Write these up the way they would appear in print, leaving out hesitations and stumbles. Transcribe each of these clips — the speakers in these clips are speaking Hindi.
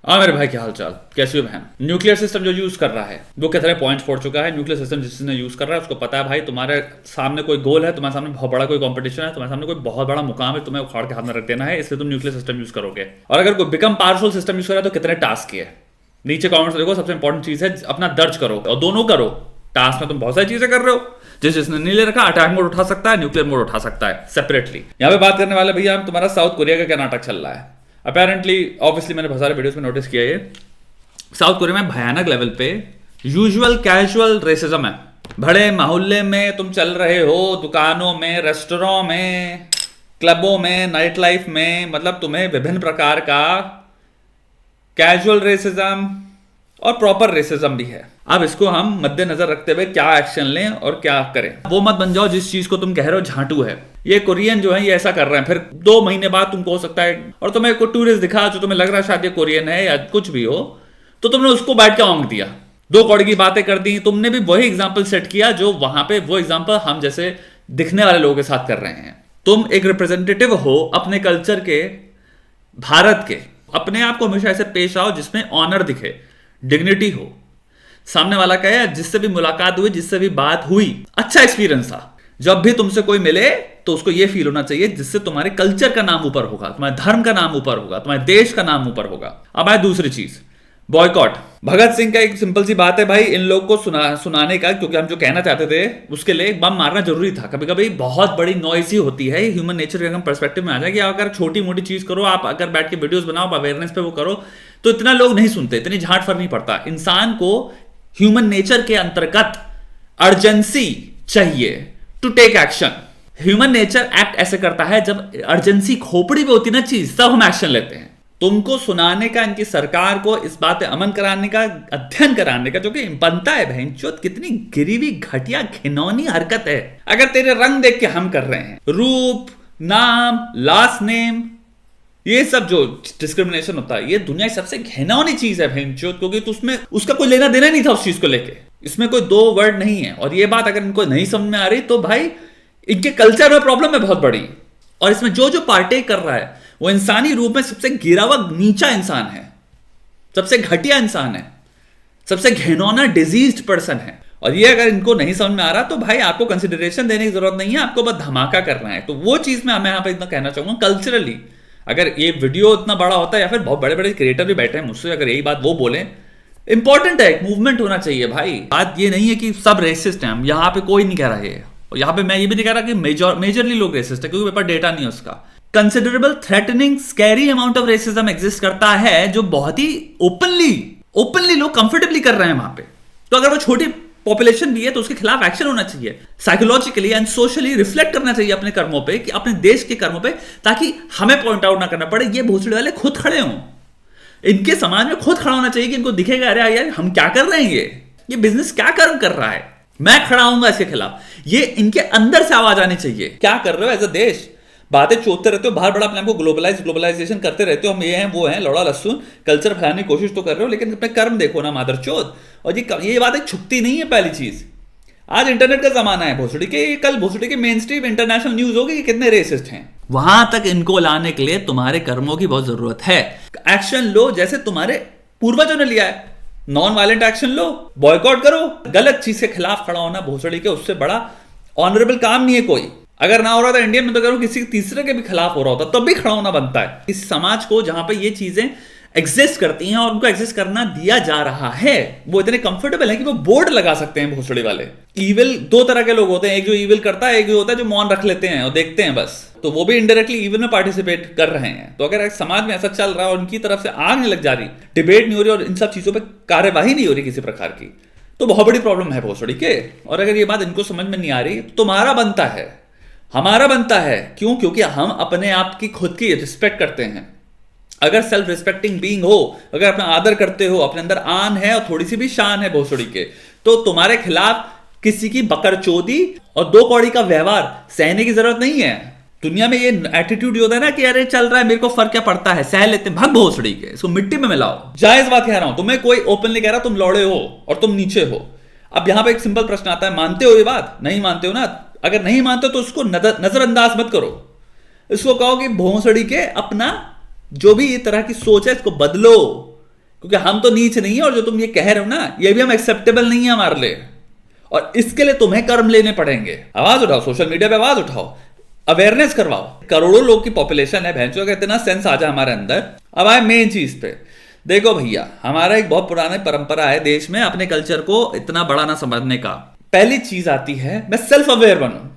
हाँ मेरे भाई, क्या हाल चाल, कैसे हो बहन। न्यूक्लियर सिस्टम जो यूज कर रहा है वो कितने पॉइंट्स फोड़ चुका है। न्यूक्लियर सिस्टम जिसने यूज कर रहा है उसको पता है भाई तुम्हारे सामने कोई गोल है, तुम्हारे सामने बहुत बड़ा कोई कंपटीशन है, तुम्हारे सामने कोई बहुत बड़ा मुकाम है, तुम्हें उखाड़ के हाथ में रख देना है, इसलिए तुम न्यूक्लियर सिस्टम यूज करोगे। और अगर कोई बिकम पावरफुल सिस्टम यूज कर रहा है तो कितने टास्क है, नीचे कमेंट्स देखो। सबसे इंपॉर्टेंट चीज है अपना दर्ज करो, और दोनों करो। टास्क में तुम बहुत सारी चीजें कर रहे हो, जिसने नहीं ले रखा अटैक मोड उठा सकता है, न्यूक्लियर मोड उठा सकता है सेपरेटली। यहाँ पे बात करने वाले भैया हम तुम्हारा साउथ कोरिया का क्या नाटक चल रहा है। अपेरेंटली ऑब्वियसली मैंने बहुत सारे वीडियोस में नोटिस किया है, साउथ कोरिया में भयानक लेवल पे यूजुअल कैजुअल रेसिज्म है। बड़े मोहल्ले में तुम चल रहे हो, दुकानों में, रेस्टोरों में, क्लबों में, नाइट लाइफ में, मतलब तुम्हें विभिन्न प्रकार का कैजुअल रेसिज्म और प्रॉपर रेसिज्म भी है। अब इसको हम मद्देनजर रखते हुए क्या एक्शन लें और क्या करें। वो मत बन जाओ जिस चीज को तुम कह रहे हो झांटू है। ये कोरियन जो है ये ऐसा कर रहे हैं, फिर 2 महीने बाद तुमको हो सकता है और तुम्हें कोई टूरिस्ट दिखा जो तुम्हें लग रहा है शायद ये कोरियन है या कुछ भी हो, तो तुमने उसको बैठ के ऑंग दिया, 2 कौड़ी की बातें कर दी। तुमने भी वही एग्जाम्पल सेट किया जो वहां पे वो एग्जाम्पल हम जैसे दिखने वाले लोगों के साथ कर रहे हैं। तुम एक रिप्रेजेंटेटिव हो अपने कल्चर के, भारत के। अपने आप को हमेशा ऐसे पेश आओ जिसमें ऑनर दिखे, डिग्निटी हो। सामने वाला कहे जिससे भी मुलाकात हुई, जिससे भी बात हुई, अच्छा एक्सपीरियंस था। जब भी तुमसे कोई मिले तो उसको यह फील होना चाहिए जिससे तुम्हारे कल्चर का नाम ऊपर होगा, तुम्हारे धर्म का नाम ऊपर होगा, तुम्हारे देश का नाम ऊपर होगा। अब आए दूसरी चीज, बॉयकॉट। भगत सिंह का एक सिंपल सी बात है भाई, इन लोग को सुनाने का, क्योंकि हम जो कहना चाहते थे उसके लिए बम मारना जरूरी था। कभी कभी बहुत बड़ी नॉइज ही होती है, ह्यूमन नेचर के अगर पर्सपेक्टिव में आ जाए कि अगर छोटी मोटी चीज करो, आप अगर बैठ के वीडियोस बनाओ अवेयरनेस पे वो करो, तो इतना लोग नहीं सुनते, इतनी झांट फर्क नहीं पड़ता। इंसान को ह्यूमन नेचर के अंतर्गत अर्जेंसी चाहिए to take action. Human nature act ऐसे करता है जब अर्जेंसी खोपड़ी पे होती ना चीज, तब हम एक्शन लेते हैं। तुमको सुनाने का, इनकी सरकार को इस बात पे अमन कराने का, अध्ययन कराने का, जो कि बनता है बहनचोद, कितनी गिरीवी घटिया घिनौनी हरकत है। अगर तेरे रंग देख के हम कर रहे हैं, रूप, नाम, लास्ट नेम, ये सब जो डिस्क्रिमिनेशन होता है, ये दुनिया की सबसे घिनौनी चीज है बहनचोद, क्योंकि तो उसमें उसका कोई लेना देना नहीं था उस चीज को लेके। इसमें कोई 2 वर्ड नहीं है। और ये बात अगर इनको नहीं समझ में आ रही तो भाई इनके कल्चर में प्रॉब्लम है बहुत बड़ी। और इसमें जो जो पार्टेक कर रहा है वो इंसानी रूप में सबसे गिरा हुआ नीचा इंसान है, सबसे घटिया इंसान है, सबसे घिनौना डिजीज्ड पर्सन है। और ये अगर इनको नहीं समझ में आ रहा तो भाई आपको कंसिडरेशन देने की जरूरत नहीं है, आपको बस धमाका करना है। तो वो चीज मैं यहां पे इतना कहना चाहूंगा, कल्चरली अगर ये वीडियो इतना बड़ा होता है या फिर बहुत बड़े बड़े क्रिएटर भी बैठे हैं मुझसे, अगर यही बात वो बोले, इंपॉर्टेंट है, एक मूवमेंट होना चाहिए भाई। बात ये नहीं है कि सब रेसिस्ट हैं, यहां पे कोई नहीं कह रहा है, और यहां पे मैं ये भी नहीं कह रहा कि मेजरली लोग रेसिस्ट है, क्योंकि मेरे पास डेटा नहीं है उसका। Considerable threatening scary amount of racism exist करता है, जो बहुत ही ओपनली लोग कंफर्टेबली कर रहे हैं वहां पे। तो अगर वो छोटी पॉपुलेशन भी है तो उसके खिलाफ एक्शन होना चाहिए, साइकोलॉजिकली एंड सोशली रिफ्लेक्ट करना चाहिए अपने कर्मों पे, कि अपने देश के कर्मों पे, ताकि हमें पॉइंट आउट ना करना पड़े। ये भोसड़ी वाले खुद खड़े हों, इनके समाज में खुद खड़ा होना चाहिए कि इनको दिखेगा अरे यार हम क्या कर रहे हैं, ये बिजनेस क्या कर्म कर रहा है, मैं खड़ा हूंगा इसके खिलाफ। ये इनके अंदर से आवाज आनी चाहिए। क्या कर रहे हो एज अ देश, बातें चोदते रहते हो, बाहर बड़ा अपने आपको ग्लोबलाइजेशन करते रहते हो, हम ये हैं वो हैं, लौड़ा लहसुन कल्चर फैलाने की कोशिश तो कर रहे हो, लेकिन अपने कर्म देखो ना मादरचोद। और ये बातें छुपती नहीं है। पहली चीज, आज इंटरनेट का जमाना है भोसड़ी के, कल भोसड़ी के मेन स्ट्रीम इंटरनेशनल न्यूज होगी कि कितने रेसिस्ट हैं। वहां तक इनको लाने के लिए तुम्हारे कर्मों की बहुत जरूरत है। एक्शन लो जैसे तुम्हारे पूर्वजों ने लिया है, नॉन वायलेंट एक्शन लो, बॉयकॉट करो, गलत चीज के खिलाफ खड़ा होना भोसड़ी के, उससे बड़ा ऑनरेबल काम नहीं है कोई। अगर ना हो रहा था इंडियन में तो करो किसी तीसरे के भी खिलाफ हो रहा होता तब भी खड़ा होना बनता है। इस समाज को जहां पे ये चीजें एग्जिस्ट करती हैं और उनको एग्जिस्ट करना दिया जा रहा है, वो इतने कंफर्टेबल है कि वो बोर्ड लगा सकते हैं भोसड़ी वाले। इविल 2 तरह के लोग होते हैं, एक जो इविल करता है, एक जो होता है जो मौन रख लेते हैं और देखते हैं बस, तो वो भी इनडायरेक्टली इविल में पार्टिसिपेट कर रहे हैं। तो अगर समाज में ऐसा चल रहा है और उनकी तरफ से आग नहीं लग जा रही, डिबेट नहीं हो रही और इन सब चीजों पर कार्यवाही नहीं हो रही किसी प्रकार की, तो बहुत बड़ी प्रॉब्लम है भोसड़ी के। और अगर ये बात इनको समझ में नहीं आ रही, तुम्हारा बनता है, हमारा बनता है। क्यों? क्योंकि हम अपने आप की खुद की रिस्पेक्ट करते हैं। अगर सेल्फ रिस्पेक्टिंग बीइंग हो, अगर अपना आदर करते हो, अपने अंदर आन है और थोड़ी सी भी शान है भोसड़ी के, तो तुम्हारे खिलाफ किसी की बकरचोदी और 2 कौड़ी का व्यवहार सहने की जरूरत नहीं है। दुनिया में ये एटीट्यूड होता है ना कि अरे चल रहा है, मेरे को फर्क क्या पड़ता है, सह लेते हैं, भाग भोसड़ी के, इसको मिट्टी में मिलाओ। जायज बात कह रहा हूं, तुम्हें कोई ओपनली कह रहा तुम लौड़े हो और तुम नीचे हो। अब यहां पर एक सिंपल प्रश्न आता है, मानते हो ये बात? नहीं मानते हो ना? अगर नहीं मानते तो उसको नजरअंदाज मत करो, इसको कहो कि भोसड़ी के अपना जो भी ये तरह की सोच है इसको बदलो, क्योंकि हम तो नीच नहीं है, और जो तुम ये कह रहे हो ना, ये भी हम एक्सेप्टेबल नहीं है हमारे लिए, और इसके लिए तुम्हें कर्म लेने पड़ेंगे। आवाज उठाओ, सोशल मीडिया पे आवाज उठाओ, अवेयरनेस करवाओ। करोड़ों लोग की पॉपुलेशन है, भैंसों का इतना सेंस आ जाए हमारे अंदर। अब आए मेन चीज पे, देखो भैया, हमारा एक बहुत पुरानी परंपरा है देश में अपने कल्चर को इतना बड़ा ना समझने का। पहली चीज आती है, मैं सेल्फ अवेयर बनूं,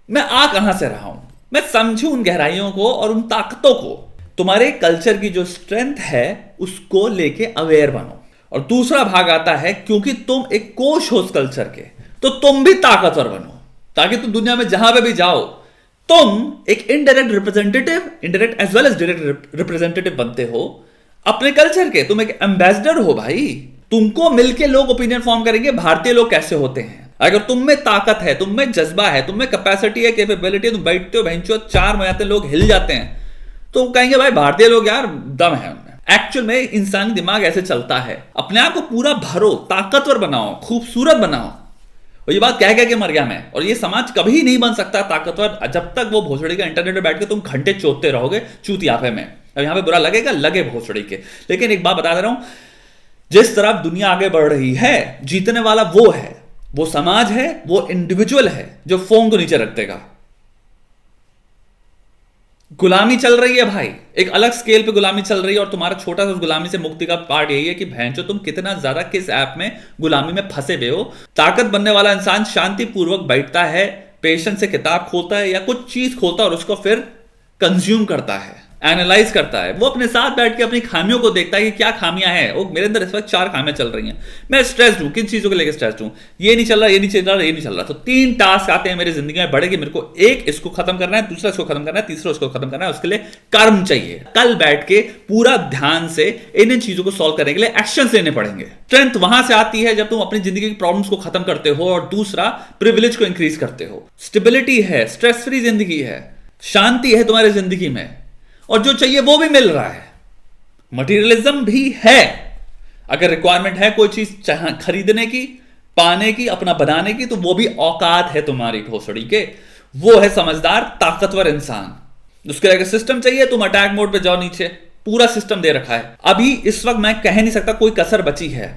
मैं आ कहां से रहा हूं, मैं समझूं उन गहराइयों को और उन ताकतों को। तुम्हारे कल्चर की जो स्ट्रेंथ है उसको लेके अवेयर बनो। और दूसरा भाग आता है, क्योंकि तुम एक कोश हो उस कल्चर के, तो तुम भी ताकतवर बनो, ताकि तुम दुनिया में जहां पे भी जाओ तुम एक indirect representative, indirect as well as direct representative बनते हो अपने कल्चर के। तुम एक एम्बेसडर हो भाई, तुमको मिलके लोग ओपिनियन फॉर्म करेंगे भारतीय लोग कैसे होते हैं। अगर तुम में ताकत है, तुम में जज्बा है, तुम में कैपेसिटी है, कैपेबिलिटी है, तुम बैठते हो भैंचो 4 में आते लोग हिल जाते हैं, तो कहेंगे भाई भारतीय लोग यार दम है उनमें। एक्चुअल में इंसानी दिमाग ऐसे चलता है। अपने आप को पूरा भरो, ताकतवर बनाओ, खूबसूरत बनाओ। और ये बात कह के मर गया मैं। और ये समाज कभी नहीं बन सकता ताकतवर जब तक वो भोसड़ी का इंटरनेट पे बैठ के तुम घंटे चोतते रहोगे चूतियापे में। अब यहां पे बुरा लगेगा, लगे भोसड़ी के, लेकिन एक बात बता दे रहा हूं, जिस तरफ दुनिया आगे बढ़ रही है, जीतने वाला वो है, वो समाज है, वो इंडिविजुअल है जो फोन को नीचे रख देगा। गुलामी चल रही है भाई, एक अलग स्केल पे गुलामी चल रही है, और तुम्हारा छोटा सा उस गुलामी से मुक्ति का पार्ट यही है कि भैंचो तुम कितना ज्यादा किस ऐप में गुलामी में फंसे हुए हो। ताकत बनने वाला इंसान शांतिपूर्वक बैठता है, पेशेंस से किताब खोलता है या कुछ चीज खोलता है और उसको फिर कंज्यूम करता है, एनालाइज करता है। वो अपने साथ बैठ के अपनी खामियों को देखता है कि क्या खामियां हैं। वो मेरे अंदर इस वक्त 4 खामियां चल रही हैं, मैं स्ट्रेस्ड हूं, किन चीजों को लेकर स्ट्रेस्ड हूं, ये नहीं चल रहा, ये नहीं चल रहा, ये नहीं चल रहा। तो 3 टास्क आते हैं मेरी जिंदगी में बड़े कि मेरे को एक इसको खत्म करना है, दूसरा इसको खत्म करना है, तीसरा उसको खत्म करना है। उसके लिए कर्म चाहिए। कल बैठ के पूरा ध्यान से इन चीजों को सॉल्व करने के लिए एक्शन लेने पड़ेंगे। स्ट्रेंथ वहां से आती है जब तुम अपनी जिंदगी की प्रॉब्लम्स को खत्म करते हो, और दूसरा प्रिविलेज को इंक्रीज करते हो। स्टेबिलिटी है, स्ट्रेस फ्री जिंदगी है, शांति है तुम्हारी जिंदगी में, और जो चाहिए वो भी मिल रहा है। मटेरियलिज्म भी है। अगर रिक्वायरमेंट है कोई चीज खरीदने की, पाने की, अपना बनाने की, तो वो भी औकात है तुम्हारी भोसड़ी के। वो है समझदार ताकतवर इंसान। उसके अगर सिस्टम चाहिए, तुम अटैक मोड पे जाओ, नीचे पूरा सिस्टम दे रखा है। अभी इस वक्त मैं कह नहीं सकता कोई कसर बची है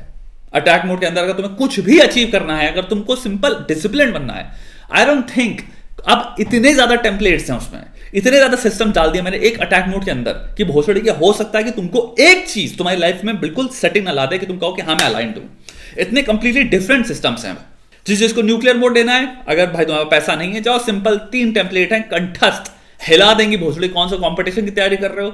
अटैक मोड के अंदर। अगर तुम्हें कुछ भी अचीव करना है, अगर तुमको सिंपल डिसिप्लिन बनना है, आई डोंट थिंक अब इतने ज्यादा टेम्पलेट्स हैं उसमें, इतने ज्यादा सिस्टम डाल दिया मैंने एक अटैक मोड के अंदर कि भोसड़ी क्या हो सकता है कि तुमको एक चीज तुम्हारी लाइफ में बिल्कुल सेटिंग ना ला दे कि तुम कहो कि हाँ मैं अलाइंड हूं। इतने कंप्लीटली डिफरेंट सिस्टम्स हैं। जिसको न्यूक्लियर मोड देना है, अगर भाई तुम्हारा पैसा नहीं है, जाओ सिंपल 3 टेम्पलेट हैं, कंठस्थ हिला देंगी भोसड़ी। कौन सा कॉम्पिटिशन की तैयारी कर रहे हो,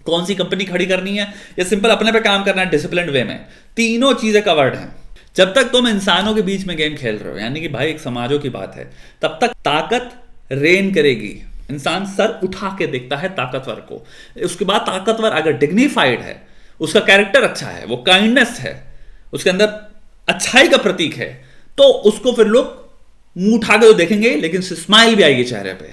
कौन सी कंपनी खड़ी करनी है, या सिंपल अपने पे काम करना है डिसिप्लिन वे में, तीनों चीजें कवर्ड हैं। जब तक तुम इंसानों के बीच में गेम खेल रहे हो, यानी कि भाई एक समाजों की बात है, तब तक ताकत रेन करेगी। इंसान सर उठा के देखता है ताकतवर को। उसके बाद ताकतवर अगर डिग्निफाइड है, उसका कैरेक्टर अच्छा है, वो काइंडनेस है, उसके अंदर अच्छाई का प्रतीक है, तो उसको फिर लोग मुंह उठा के तो देखेंगे, लेकिन स्माइल भी आएगी चेहरे पे।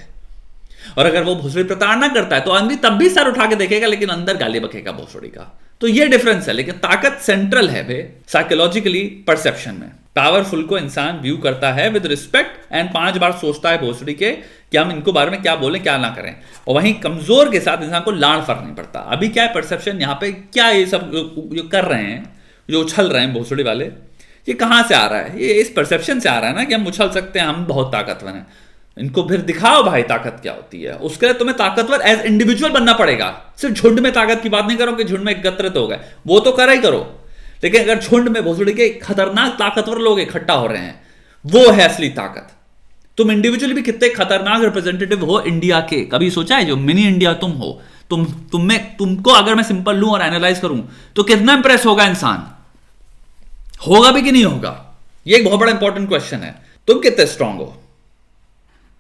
और अगर वो भोसड़ी प्रताड़ना करता है तो आदमी तब भी सर उठा के देखेगा, लेकिन अंदर गाली बकेगा भोसड़ी का। तो ये डिफरेंस है। लेकिन ताकत सेंट्रल है बे साइकोलॉजिकली परसेप्शन में। पावरफुल को इंसान व्यू करता है विद रिस्पेक्ट एंड 5 बार सोचता है भोसड़ी के कि हम इनको बारे में क्या बोलें क्या ना करें। और वहीं कमजोर के साथ इंसान को लाड़ फर्क नहीं पड़ता। अभी क्या है परसेप्शन, यहाँ पे क्या ये सब जो कर रहे हैं, जो उछल रहे हैं भोसड़ी वाले, ये कहां से आ रहा है? ये इस परसेप्शन से आ रहा है ना कि हम उछल सकते हैं, हम बहुत ताकतवर हैं। इनको फिर दिखाओ भाई ताकत क्या होती है। उसके लिए तुम्हें ताकतवर एज इंडिविजुअल बनना पड़ेगा। सिर्फ झुंड में ताकत की बात नहीं करो कि झुंड में एकत्रित हो गए, वो तो करा ही करो, लेकिन अगर झुंड में भोसड़ी के खतरनाक ताकतवर लोग इकट्ठा हो रहे हैं, वो है असली ताकत। तुम इंडिविजुअली भी कितने खतरनाक रिप्रेजेंटेटिव हो इंडिया के, कभी सोचा है? जो मिनी इंडिया तुम हो, तुमको अगर मैं सिंपल लूं और एनालाइज करूं तो कितना इंप्रेस होगा इंसान? होगा भी कि नहीं होगा? ये एक बहुत बड़ा इंपॉर्टेंट क्वेश्चन है। तुम कितने स्ट्रांग हो?